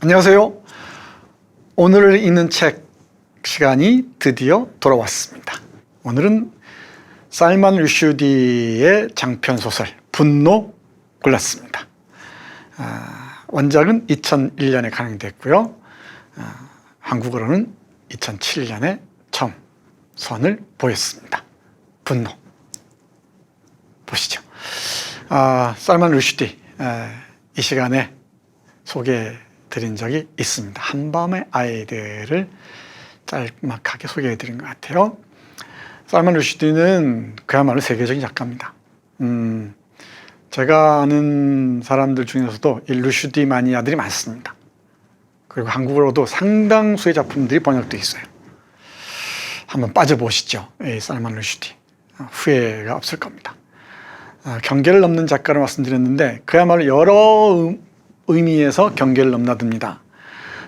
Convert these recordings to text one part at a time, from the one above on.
안녕하세요. 오늘 읽는 책 시간이 드디어 돌아왔습니다. 오늘은 살만 루슈디의 장편 소설 분노 골랐습니다. 원작은 2001년에 간행됐고요. 한국어로는 2007년에 처음 선을 보였습니다. 분노 보시죠. 살만 루슈디 이 시간에 소개해드린 적이 있습니다. 한밤의 아이들을 짤막하게 소개해드린 것 같아요. 살만 루슈디는 그야말로 세계적인 작가입니다. 제가 아는 사람들 중에서도 이 루슈디 마니아들이 많습니다. 그리고 한국어로도 상당수의 작품들이 번역되어 있어요. 한번 빠져보시죠. 이 살만 루슈디. 후회가 없을 겁니다. 경계를 넘는 작가로 말씀드렸는데 그야말로 여러 의미에서 경계를 넘나듭니다.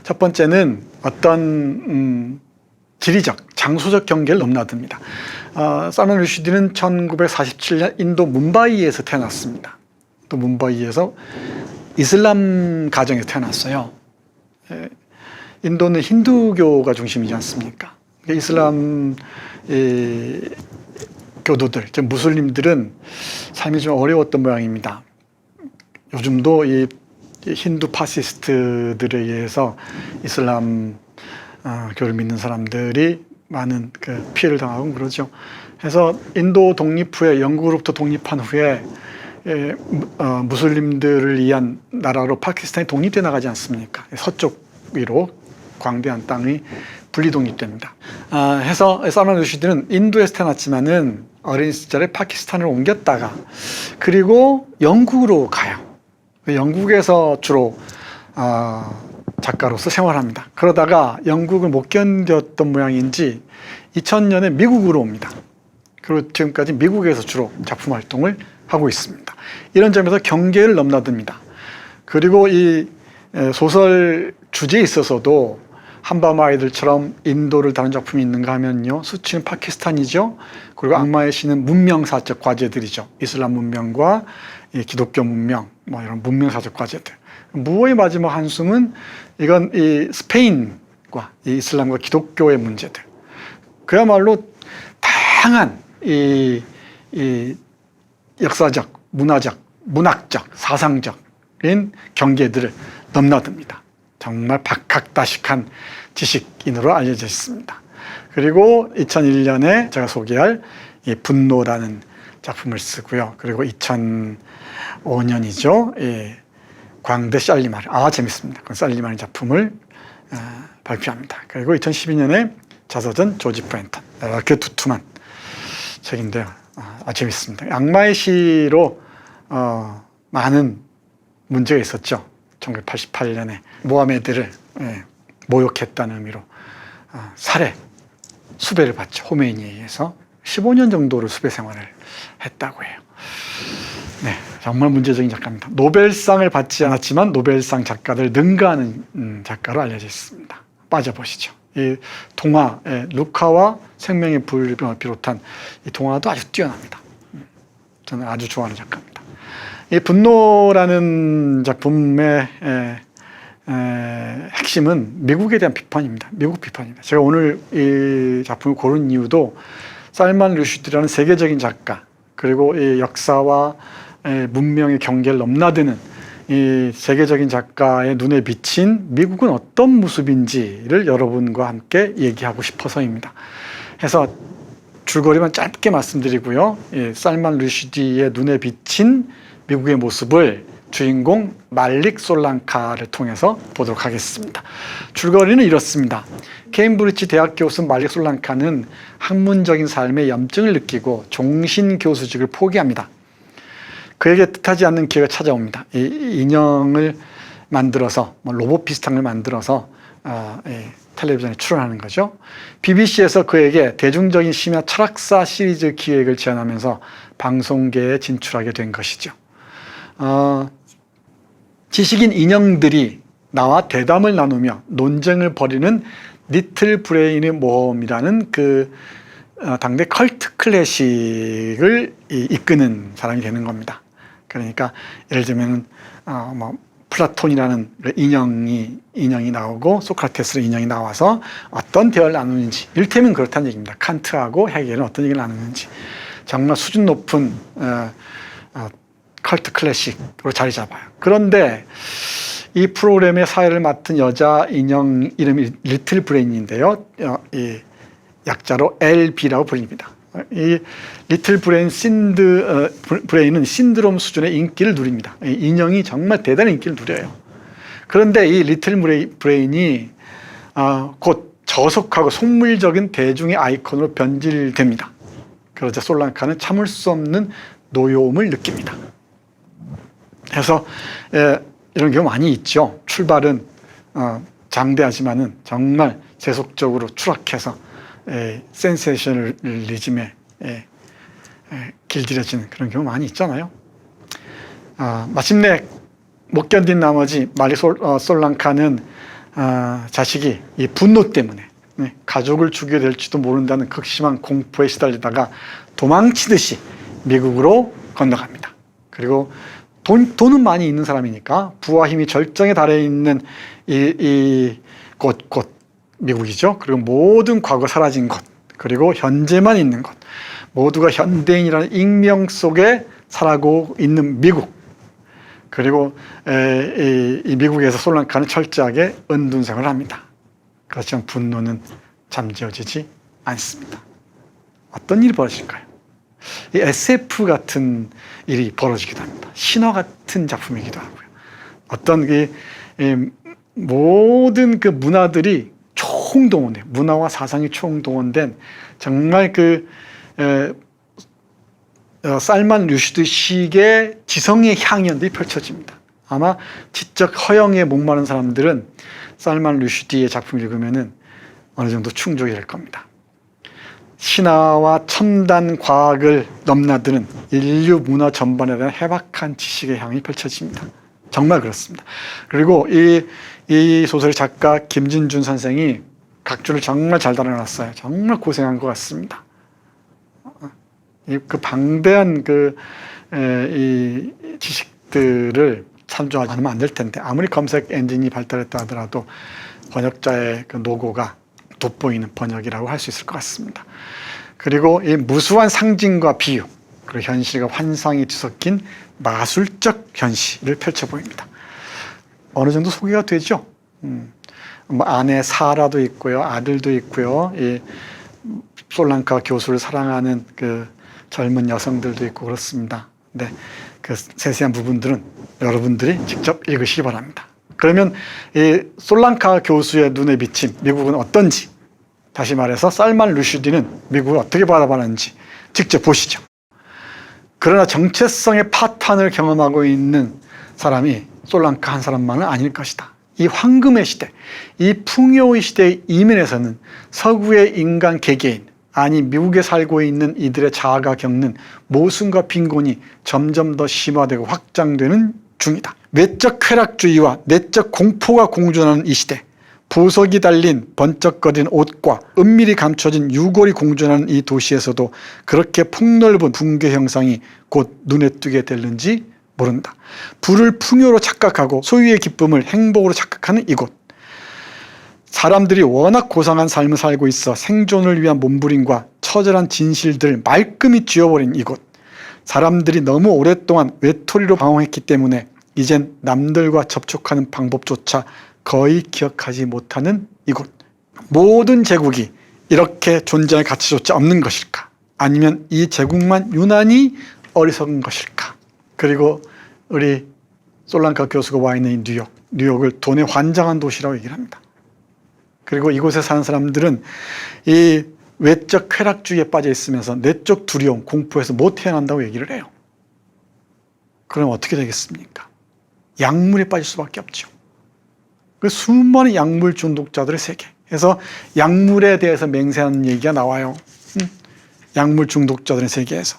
첫 번째는 어떤 지리적, 장소적 경계를 넘나듭니다. 살만 루슈디는 1947년 인도 뭄바이에서 태어났습니다. 또 뭄바이에서 이슬람 가정에서 태어났어요. 인도는 힌두교가 중심이지 않습니까? 이슬람 교도들, 무슬림들은 삶이 좀 어려웠던 모양입니다. 요즘도 이 힌두 파시스트들에 의해서 이슬람 교를 믿는 사람들이 많은 피해를 당하고 그러죠. 그래서 인도 독립 후에, 영국으로부터 독립한 후에 무슬림들을 위한 나라로 파키스탄이 독립돼 나가지 않습니까? 서쪽 위로 광대한 땅이 분리 독립됩니다. 해서 살만 루슈디는 인도에서 태어났지만은 어린 시절에 파키스탄을 옮겼다가 그리고 영국으로 가요. 영국에서 주로 작가로서 생활합니다. 그러다가 영국을 못 견뎠던 모양인지 2000년에 미국으로 옵니다. 그리고 지금까지 미국에서 주로 작품 활동을 하고 있습니다. 이런 점에서 경계를 넘나듭니다. 그리고 이 소설 주제에 있어서도 한밤 아이들처럼 인도를 다룬 작품이 있는가 하면요, 수치는 파키스탄이죠. 그리고 악마의 신은 문명사적 과제들이죠. 이슬람 문명과 기독교 문명, 이런 문명사적 과제들. 무어의 마지막 한숨은 이건 이 스페인과 이 이슬람과 기독교의 문제들. 그야말로 다양한 이 역사적, 문화적, 문학적, 사상적인 경계들을 넘나듭니다. 정말 박학다식한 지식인으로 알려져 있습니다. 그리고 2001년에 제가 소개할 이 분노라는 작품을 쓰고요. 그리고 2005년이죠. 광대 살리마르. 재밌습니다. 그 살리마르 작품을 발표합니다. 그리고 2012년에 자서전 조지 프렌턴. 이렇게 두툼한 책인데요. 재밌습니다. 악마의 시로 많은 문제가 있었죠. 1988년에 모하메드를 모욕했다는 의미로 살해, 수배를 받죠. 호메이니에 의해서 15년 정도를 수배 생활을 했다고 해요. 네, 정말 문제적인 작가입니다. 노벨상을 받지 않았지만 노벨상 작가들 능가하는 작가로 알려져 있습니다. 빠져보시죠. 이 동화, 루카와 생명의 불을 비롯한 이 동화도 아주 뛰어납니다. 저는 아주 좋아하는 작가입니다. 이 분노라는 작품의 핵심은 미국에 대한 비판입니다. 미국 비판입니다. 제가 오늘 이 작품을 고른 이유도 살만 루슈디라는 세계적인 작가, 그리고 이 역사와 문명의 경계를 넘나드는 이 세계적인 작가의 눈에 비친 미국은 어떤 모습인지를 여러분과 함께 얘기하고 싶어서입니다. 해서 줄거리만 짧게 말씀드리고요. 살만 루슈디의 눈에 비친 미국의 모습을 주인공 말릭 솔랑카를 통해서 보도록 하겠습니다. 줄거리는 이렇습니다. 케임브리지 대학 교수 말릭 솔랑카는 학문적인 삶에 염증을 느끼고 종신 교수직을 포기합니다. 그에게 뜻하지 않는 기회가 찾아옵니다. 이 인형을 만들어서, 로봇 비슷한 걸 만들어서 텔레비전에 출연하는 거죠. BBC에서 그에게 대중적인 심야 철학사 시리즈 기획을 제안하면서 방송계에 진출하게 된 것이죠. 지식인 인형들이 나와 대담을 나누며 논쟁을 벌이는 리틀 브레인의 모험이라는 당대 컬트 클래식을 이끄는 사람이 되는 겁니다. 그러니까 예를 들면 플라톤이라는 인형이 나오고 소크라테스의 인형이 나와서 어떤 대화를 나누는지, 일테면 그렇다는 얘기입니다. 칸트하고 헤겔은 어떤 얘기를 나누는지 정말 수준 높은 컬트 클래식으로 자리 잡아요. 그런데 이 프로그램의 사회를 맡은 여자 인형 이름이 리틀 브레인인데요. 이 약자로 LB라고 불립니다. 이 리틀 브레인은 신드롬 수준의 인기를 누립니다. 이 인형이 정말 대단한 인기를 누려요. 그런데 이 리틀 브레인이 곧 저속하고 속물적인 대중의 아이콘으로 변질됩니다. 그러자 솔랑카는 참을 수 없는 노여움을 느낍니다. 그래서 이런 경우 많이 있죠. 출발은 장대하지만은 정말 계속적으로 추락해서 센세이셔널리즘에 길들여지는 그런 경우 많이 있잖아요. 마침내 못 견딘 나머지 마리 솔랑카는 자식이 이 분노 때문에 가족을 죽이게 될지도 모른다는 극심한 공포에 시달리다가 도망치듯이 미국으로 건너갑니다. 그리고 돈은 많이 있는 사람이니까 부와 힘이 절정에 달해 있는 곳 미국이죠. 그리고 모든 과거 사라진 것, 그리고 현재만 있는 것, 모두가 현대인이라는 익명 속에 살아가고 있는 미국, 그리고 이 미국에서 솔랑카는 철저하게 은둔생활을 합니다. 그렇지만 분노는 잠재워지지 않습니다. 어떤 일이 벌어질까요? 이 SF 같은 일이 벌어지기도 합니다. 신화 같은 작품이기도 하고요. 어떤 모든 그 문화들이 총동원돼, 문화와 사상이 총동원된 정말 살만 루슈드식의 지성의 향연들이 펼쳐집니다. 아마 지적 허영에 목마른 사람들은 살만 루슈디의 작품을 읽으면은 어느 정도 충족이 될 겁니다. 신화와 첨단 과학을 넘나드는 인류 문화 전반에 대한 해박한 지식의 향이 펼쳐집니다. 정말 그렇습니다. 그리고 이 소설의 작가 김진준 선생이 각주를 정말 잘 달아놨어요. 정말 고생한 것 같습니다. 그 방대한 이 지식들을 참조하지 않으면 안 될 텐데, 아무리 검색 엔진이 발달했다 하더라도 번역자의 그 노고가 돋보이는 번역이라고 할 수 있을 것 같습니다. 그리고 이 무수한 상징과 비유, 그리고 현실과 환상이 뒤섞인 마술적 현실을 펼쳐 보입니다. 어느 정도 소개가 되죠. 아내 사라도 있고요, 아들도 있고요, 이 솔랑카 교수를 사랑하는 그 젊은 여성들도 있고 그렇습니다. 근데 그 세세한 부분들은 여러분들이 직접 읽으시기 바랍니다. 그러면 이 솔랑카 교수의 눈에 비친 미국은 어떤지, 다시 말해서 살만 루슈디는 미국을 어떻게 바라봤는지 직접 보시죠. 그러나 정체성의 파탄을 경험하고 있는 사람이 솔랑카 한 사람만은 아닐 것이다. 이 황금의 시대, 이 풍요의 시대의 이면에서는 서구의 인간 개개인, 아니 미국에 살고 있는 이들의 자아가 겪는 모순과 빈곤이 점점 더 심화되고 확장되는 중이다. 외적 쾌락주의와 내적 공포가 공존하는 이 시대, 보석이 달린 번쩍거리는 옷과 은밀히 감춰진 유골이 공존하는 이 도시에서도 그렇게 폭넓은 붕괴 형상이 곧 눈에 띄게 될는지 모른다. 부를 풍요로 착각하고 소유의 기쁨을 행복으로 착각하는 이곳, 사람들이 워낙 고상한 삶을 살고 있어 생존을 위한 몸부림과 처절한 진실들을 말끔히 지워버린 이곳, 사람들이 너무 오랫동안 외톨이로 방황했기 때문에 이젠 남들과 접촉하는 방법조차 거의 기억하지 못하는 이곳, 모든 제국이 이렇게 존재할 가치조차 없는 것일까? 아니면 이 제국만 유난히 어리석은 것일까? 그리고 우리 솔랑카 교수가 와 있는 이 뉴욕을 돈에 환장한 도시라고 얘기를 합니다. 그리고 이곳에 사는 사람들은 이 외적 쾌락주의에 빠져 있으면서 내적 두려움, 공포에서 못 태어난다고 얘기를 해요. 그럼 어떻게 되겠습니까? 약물에 빠질 수밖에 없죠. 그 수많은 약물 중독자들의 세계. 그래서 약물에 대해서 맹세하는 얘기가 나와요. 약물 중독자들의 세계에서.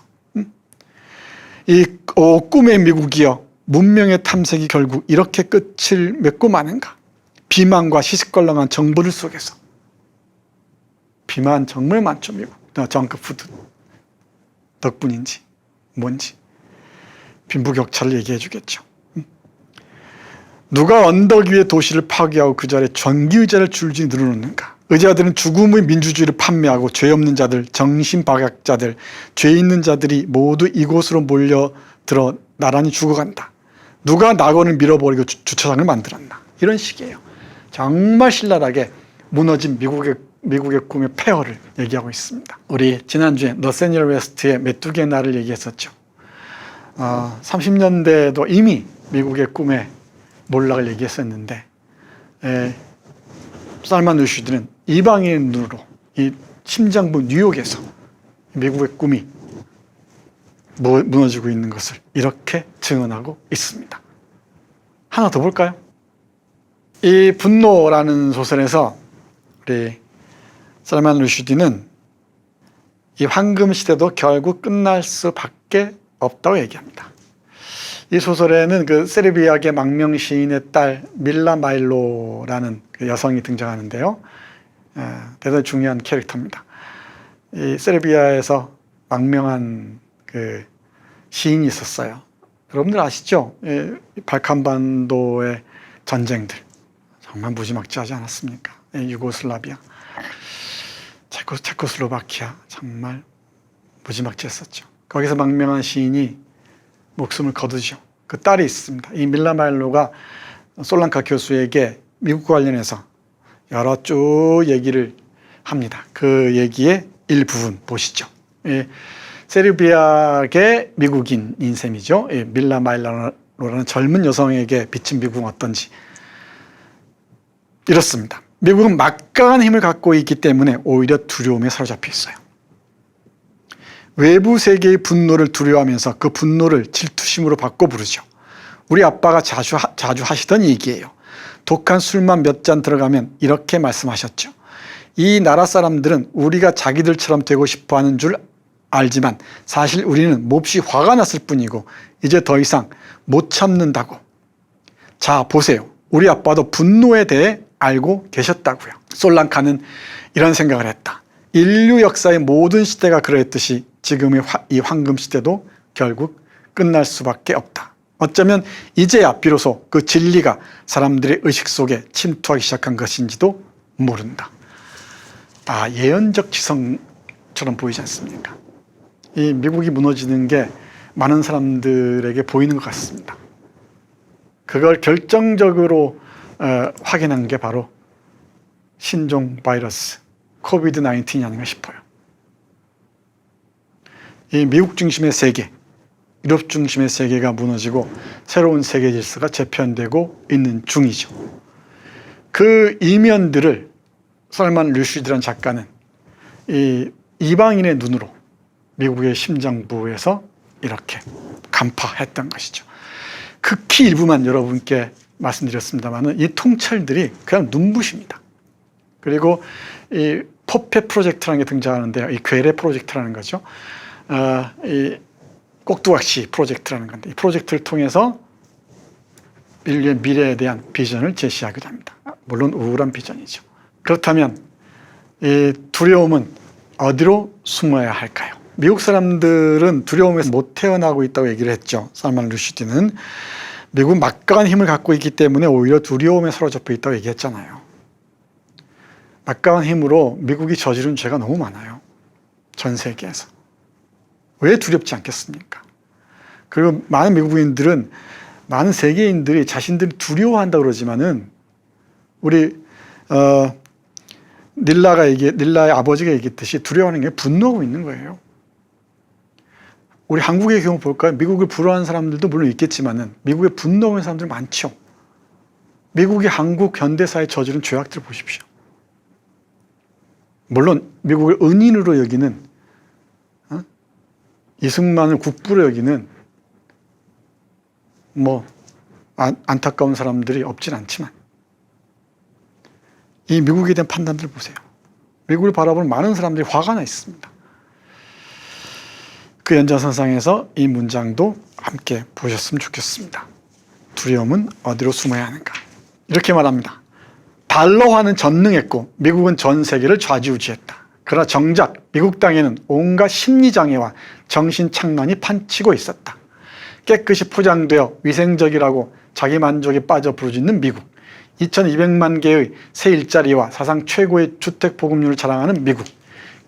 이 꿈의 미국이여, 문명의 탐색이 결국 이렇게 끝을 맺고 마는가? 비만과 시시껄렁한 정보들 속에서. 비만 정말 많죠, 미국. 정크푸드 덕분인지 뭔지 빈부격차를 얘기해 주겠죠. 누가 언덕 위에 도시를 파괴하고 그 자리에 전기의자를 줄줄이 늘어놓는가? 의자들은 죽음의 민주주의를 판매하고 죄 없는 자들, 정신박약자들, 죄 있는 자들이 모두 이곳으로 몰려들어 나란히 죽어간다. 누가 낙원을 밀어버리고 주차장을 만들었나? 이런 식이에요. 정말 신랄하게 무너진 미국의 꿈의 폐허를 얘기하고 있습니다. 우리 지난주에 너세니얼 웨스트의 메뚜기의 날을 얘기했었죠. 30년대에도 이미 미국의 꿈의 몰락을 얘기했었는데 살만 루슈드는 이방인의 눈으로 이 심장부 뉴욕에서 미국의 꿈이 무너지고 있는 것을 이렇게 증언하고 있습니다. 하나 더 볼까요? 이 분노라는 소설에서 우리 살만 루슈디는 이 황금 시대도 결국 끝날 수밖에 없다고 얘기합니다. 이 소설에는 그 세르비아계 망명 시인의 딸 밀라 마일로라는 그 여성이 등장하는데요. 대단히 중요한 캐릭터입니다. 이 세르비아에서 망명한 그 시인이 있었어요. 여러분들 아시죠? 발칸반도의 전쟁들 정말 무지막지하지 않았습니까? 유고슬라비아, 체코슬로바키아 정말 무지막지했었죠. 거기서 망명한 시인이 목숨을 거두죠. 그 딸이 있습니다. 이 밀라 마일로가 솔랑카 교수에게 미국과 관련해서 여러 쭉 얘기를 합니다. 그 얘기의 일부분 보시죠. 세르비아계 미국인인 셈이죠. 밀라 마일로라는 젊은 여성에게 비친 미국은 어떤지 이렇습니다. 미국은 막강한 힘을 갖고 있기 때문에 오히려 두려움에 사로잡혀 있어요. 외부 세계의 분노를 두려워하면서 그 분노를 질투심으로 바꿔 부르죠. 우리 아빠가 자주 하시던 얘기예요. 독한 술만 몇 잔 들어가면 이렇게 말씀하셨죠. 이 나라 사람들은 우리가 자기들처럼 되고 싶어하는 줄 알지만 사실 우리는 몹시 화가 났을 뿐이고 이제 더 이상 못 참는다고. 자, 보세요. 우리 아빠도 분노에 대해 알고 계셨다고요. 솔랑카는 이런 생각을 했다. 인류 역사의 모든 시대가 그러했듯이 지금의 이 황금 시대도 결국 끝날 수밖에 없다. 어쩌면 이제야 비로소 그 진리가 사람들의 의식 속에 침투하기 시작한 것인지도 모른다. 예언적 지성처럼 보이지 않습니까? 이 미국이 무너지는 게 많은 사람들에게 보이는 것 같습니다. 그걸 결정적으로 확인한 게 바로 신종 바이러스 코비드-19이 아닌가 싶어요. 이 미국 중심의 세계, 유럽 중심의 세계가 무너지고 새로운 세계 질서가 재편되고 있는 중이죠. 그 이면들을 살만 루슈드라는 작가는 이 이방인의 눈으로 미국의 심장부에서 이렇게 간파했던 것이죠. 극히 일부만 여러분께 말씀드렸습니다만 이 통찰들이 그냥 눈부십니다. 그리고 이 포페 프로젝트라는 게 등장하는데요. 이 괴뢰 프로젝트라는 거죠. 이 꼭두각시 프로젝트라는 건데 이 프로젝트를 통해서 인류의 미래에 대한 비전을 제시하기도 합니다. 물론 우울한 비전이죠. 그렇다면 이 두려움은 어디로 숨어야 할까요? 미국 사람들은 두려움에서 못 태어나고 있다고 얘기를 했죠. 살만 루슈디는 미국은 막강한 힘을 갖고 있기 때문에 오히려 두려움에 사로잡혀 있다고 얘기했잖아요. 막강한 힘으로 미국이 저지른 죄가 너무 많아요. 전 세계에서. 왜 두렵지 않겠습니까? 그리고 많은 미국인들은, 많은 세계인들이 자신들이 두려워한다고 그러지만은 우리 닐라의 아버지가 얘기했듯이 두려워하는 게 분노하고 있는 거예요. 우리 한국의 경우 볼까요? 미국을 부러워하는 사람들도 물론 있겠지만은 미국에 분노하는 사람들 많죠. 미국이 한국 현대사에 저지른 죄악들을 보십시오. 물론 미국을 은인으로 여기는 이승만을 국부로 여기는 안타까운 사람들이 없진 않지만 이 미국에 대한 판단들을 보세요. 미국을 바라보는 많은 사람들이 화가 나 있습니다. 그 연장선상에서 이 문장도 함께 보셨으면 좋겠습니다. 두려움은 어디로 숨어야 하는가? 이렇게 말합니다. 달러화는 전능했고 미국은 전 세계를 좌지우지했다. 그러나 정작 미국 땅에는 온갖 심리장애와 정신착란이 판치고 있었다. 깨끗이 포장되어 위생적이라고 자기 만족에 빠져 부르짖는 미국, 2200만 개의 새 일자리와 사상 최고의 주택 보급률을 자랑하는 미국,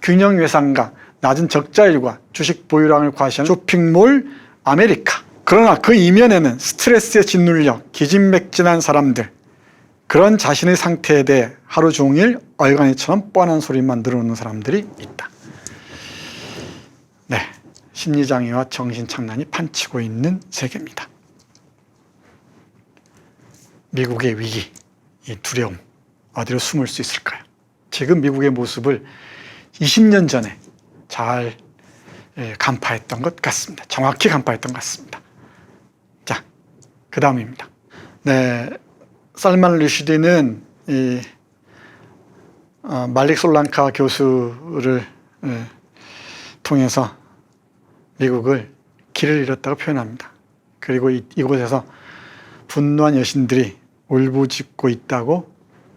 균형 외상과 낮은 적자율과 주식 보유량을 과시하는 쇼핑몰 아메리카. 그러나 그 이면에는 스트레스에 짓눌려 기진맥진한 사람들, 그런 자신의 상태에 대해 하루 종일 얼간이처럼 뻔한 소리만 늘어놓는 사람들이 있다. 네, 심리장애와 정신착란이 판치고 있는 세계입니다. 미국의 위기, 이 두려움, 어디로 숨을 수 있을까요? 지금 미국의 모습을 20년 전에 잘 간파했던 것 같습니다. 정확히 간파했던 것 같습니다. 자, 그 다음입니다. 네, 살만 루시디는 말릭 솔랑카 교수를 통해서 미국을 길을 잃었다고 표현합니다. 그리고 이곳에서 분노한 여신들이 울부짖고 있다고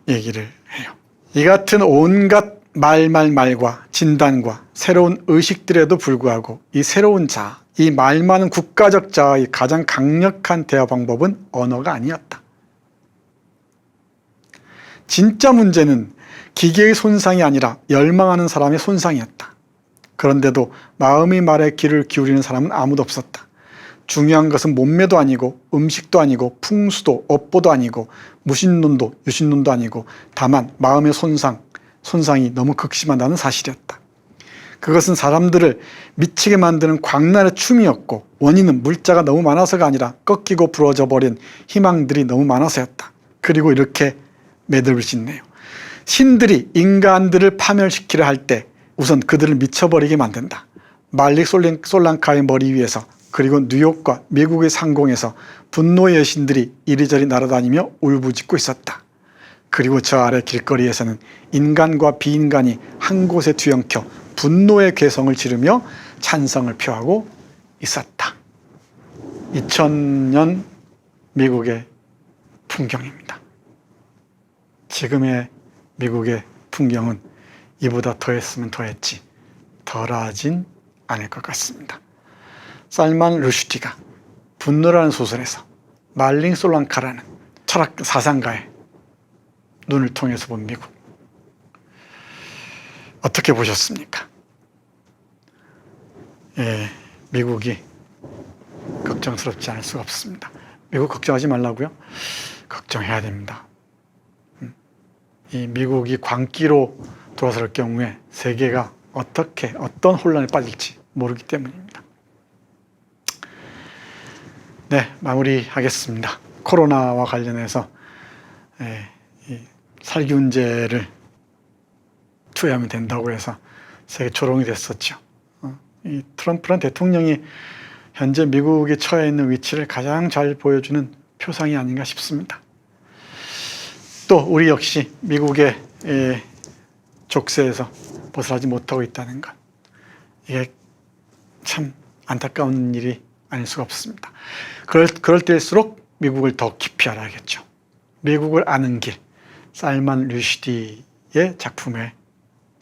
얘기를 해요. 이 같은 온갖 말과 진단과 새로운 의식들에도 불구하고 이 새로운 자아, 이 말 많은 국가적 자아의 가장 강력한 대화 방법은 언어가 아니었다. 진짜 문제는 기계의 손상이 아니라 열망하는 사람의 손상이었다. 그런데도 마음의 말에 귀를 기울이는 사람은 아무도 없었다. 중요한 것은 몸매도 아니고 음식도 아니고 풍수도 업보도 아니고 무신론도 유신론도 아니고 다만 마음의 손상이 너무 극심하다는 사실이었다. 그것은 사람들을 미치게 만드는 광란의 춤이었고 원인은 물자가 너무 많아서가 아니라 꺾이고 부러져 버린 희망들이 너무 많아서였다. 그리고 이렇게 매듭을 짓네요. 신들이 인간들을 파멸시키려 할 때 우선 그들을 미쳐버리게 만든다. 말릭 솔랑카의 머리 위에서 그리고 뉴욕과 미국의 상공에서 분노의 여신들이 이리저리 날아다니며 울부짖고 있었다. 그리고 저 아래 길거리에서는 인간과 비인간이 한 곳에 뒤엉켜 분노의 괴성을 지르며 찬성을 표하고 있었다. 2000년 미국의 풍경입니다. 지금의 미국의 풍경은 이보다 더했으면 더했지 덜하진 않을 것 같습니다. 살만 루슈디가 분노라는 소설에서 말릭 솔랑카라는 철학 사상가의 눈을 통해서 본 미국, 어떻게 보셨습니까? 미국이 걱정스럽지 않을 수가 없습니다. 미국 걱정하지 말라고요? 걱정해야 됩니다. 이 미국이 광기로 돌아설 경우에 세계가 어떤 혼란에 빠질지 모르기 때문입니다. 네, 마무리하겠습니다. 코로나와 관련해서 이 살균제를 투여하면 된다고 해서 세계 조롱이 됐었죠. 이 트럼프란 대통령이 현재 미국이 처해 있는 위치를 가장 잘 보여주는 표상이 아닌가 싶습니다. 또 우리 역시 미국의 족쇄에서 벗어나지 못하고 있다는 것, 이게 참 안타까운 일이 아닐 수가 없습니다. 그럴 때일수록 미국을 더 깊이 알아야겠죠. 미국을 아는 길, 살만 루시디의 작품에서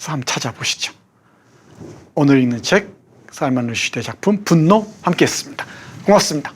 한번 찾아보시죠. 오늘 읽는 책, 살만 루시디의 작품 분노 함께 했습니다. 고맙습니다.